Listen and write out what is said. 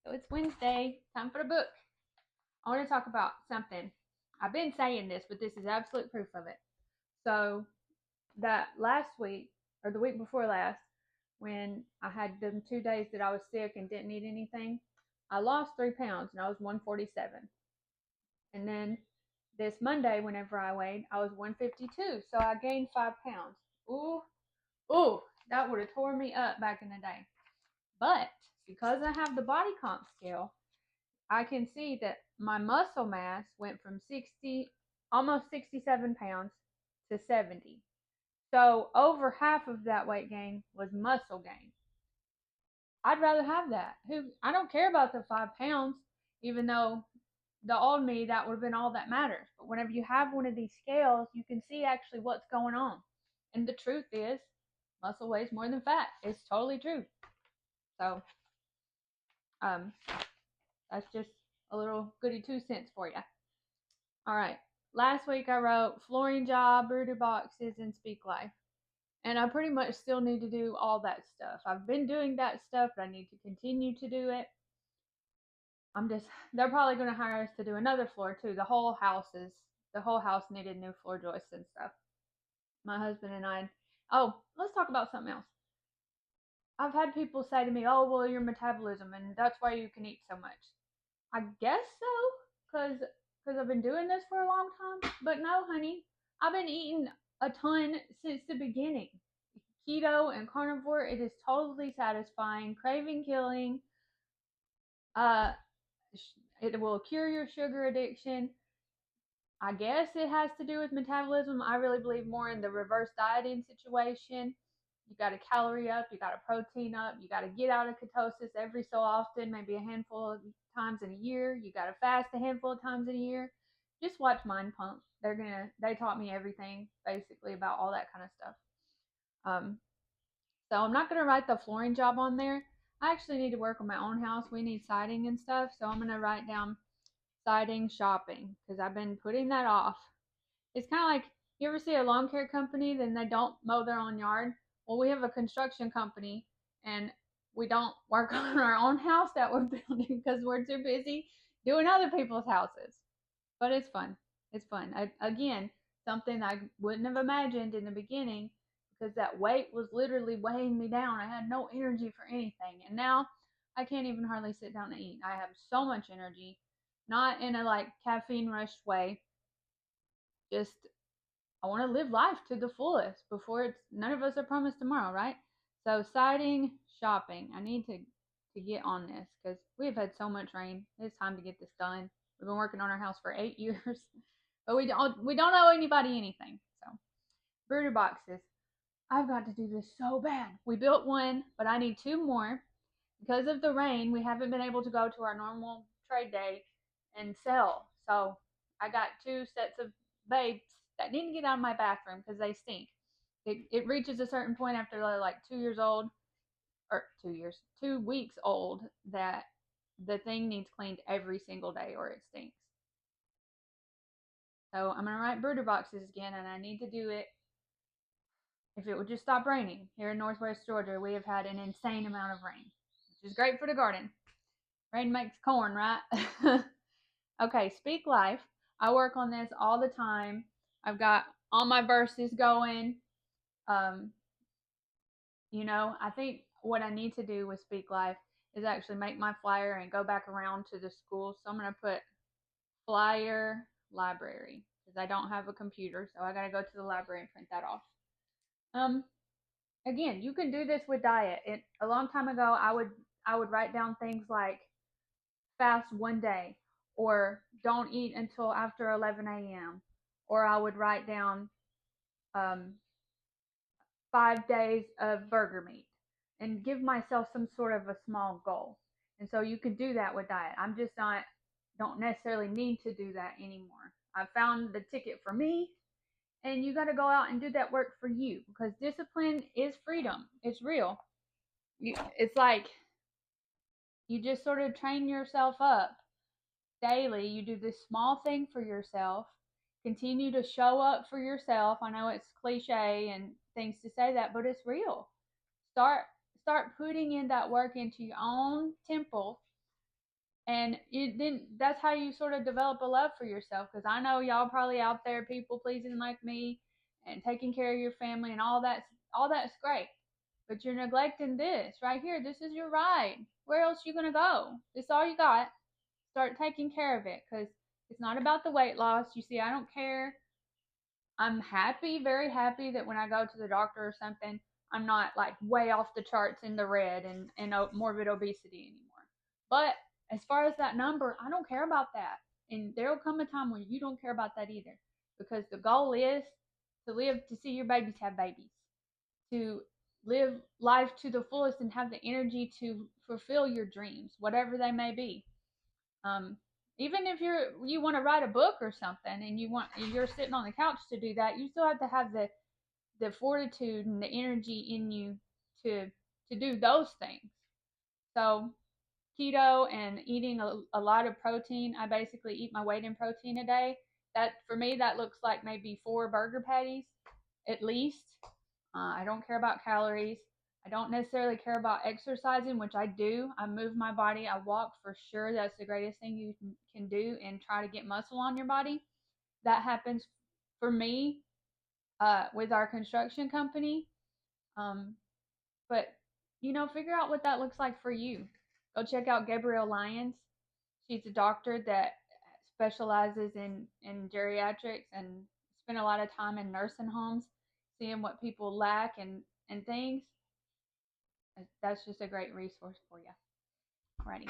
So it's Wednesday, time for the book. I want to talk about something. I've been saying this, but this is absolute proof of it. So that last week, or the week before last, when I had them 2 days that I was sick and didn't eat anything, I lost 3 pounds and I was 147. And then this Monday, whenever I weighed, I was 152. So I gained 5 pounds. Ooh, ooh, that would have tore me up back in the day. But because I have the body comp scale, I can see that my muscle mass went from 60, almost 67 pounds to 70. So over half of that weight gain was muscle gain. I'd rather have that. I don't care about the 5 pounds, even though the old me, that would have been all that matters. But whenever you have one of these scales, you can see actually what's going on. And the truth is, muscle weighs more than fat. It's totally true. So, um, that's just a little goody 2 cents for you. All right. Last week I wrote flooring job, broody boxes, and speak life. And I pretty much still need to do all that stuff. I've been doing that stuff, but I need to continue to do it. They're probably going to hire us to do another floor too. The whole house needed new floor joists and stuff. My husband and I, let's talk about something else. I've had people say to me, oh, well, your metabolism, and that's why you can eat so much. I guess so, because I've been doing this for a long time. But no, honey, I've been eating a ton since the beginning. Keto and carnivore, it is totally satisfying, craving killing. Uh, it will cure your sugar addiction. I guess it has to do with metabolism. I really believe more in the reverse dieting situation. You got to calorie up, you got to protein up, you got to get out of ketosis every so often, maybe a handful of times in a year. You got to fast a handful of times in a year. Just watch Mind Pump. They taught me everything basically about all that kind of stuff. So I'm not gonna write the flooring job on there. I actually need to work on my own house. We need siding and stuff, so I'm gonna write down siding shopping because I've been putting that off. It's kind of like you ever see a lawn care company, then they don't mow their own yard. Well, we have a construction company, and we don't work on our own house that we're building because we're too busy doing other people's houses. But it's fun. It's fun. Again, something I wouldn't have imagined in the beginning because that weight was literally weighing me down. I had no energy for anything. And now I can't even hardly sit down and eat. I have so much energy, not in a like caffeine rushed way. Just I want to live life to the fullest before it's none of us are promised tomorrow, right? So siding, shopping. I need to get on this because we have had so much rain. It's time to get this done. We've been working on our house for 8 years, but we don't owe anybody anything. So brooder boxes. I've got to do this so bad. We built one, but I need two more. Because of the rain, we haven't been able to go to our normal trade day and sell. So I got two sets of babes that need to get out of my bathroom because they stink. It reaches a certain point after they're like 2 years old, or 2 years, 2 weeks old, that the thing needs cleaned every single day or it stinks. So I'm gonna write brooder boxes again, and I need to do it. If it would just stop raining here in Northwest Georgia, we have had an insane amount of rain, which is great for the garden. Rain makes corn, right? Okay, speak life. I work on this all the time. I've got all my verses going. Um, I think what I need to do with Speak Life is actually make my flyer and go back around to the schools. So I'm going to put flyer library because I don't have a computer, so I got to go to the library and print that off. Again, you can do this with diet. A long time ago, I would write down things like fast one day or don't eat until after 11 a.m. Or I would write down 5 days of burger meat and give myself some sort of a small goal. And so you can do that with diet. I'm just don't necessarily need to do that anymore. I found the ticket for me, and you got to go out and do that work for you because discipline is freedom. It's real. It's like you just sort of train yourself up daily. You do this small thing for yourself. Continue to show up for yourself. I know it's cliche and things to say that, but it's real. Start putting in that work into your own temple And then that's how you sort of develop a love for yourself. Because I know y'all probably out there people pleasing like me and taking care of your family and all that's great. But you're neglecting this right here. This is your ride. Where else you gonna go? This all you got. Start taking care of it because it's not about the weight loss. You see, I don't care. I'm happy, very happy that when I go to the doctor or something, I'm not like way off the charts in the red and morbid obesity anymore. But as far as that number, I don't care about that. And there will come a time when you don't care about that either. Because the goal is to live to see your babies have babies, to live life to the fullest and have the energy to fulfill your dreams, whatever they may be. Um, Even if you want to write a book or something and you're sitting on the couch to do that, you still have to have the fortitude and the energy in you to do those things. So keto and eating a lot of protein. I basically eat my weight in protein a day. That for me that looks like maybe 4 burger patties at least. I don't care about calories. I don't necessarily care about exercising, which I do. I move my body. I walk for sure. That's the greatest thing you can do and try to get muscle on your body. That happens for me with our construction company. Um, but figure out what that looks like for you. Go check out Gabrielle Lyons. She's a doctor that specializes in geriatrics and spent a lot of time in nursing homes, seeing what people lack and things. That's just a great resource for you. Alrighty.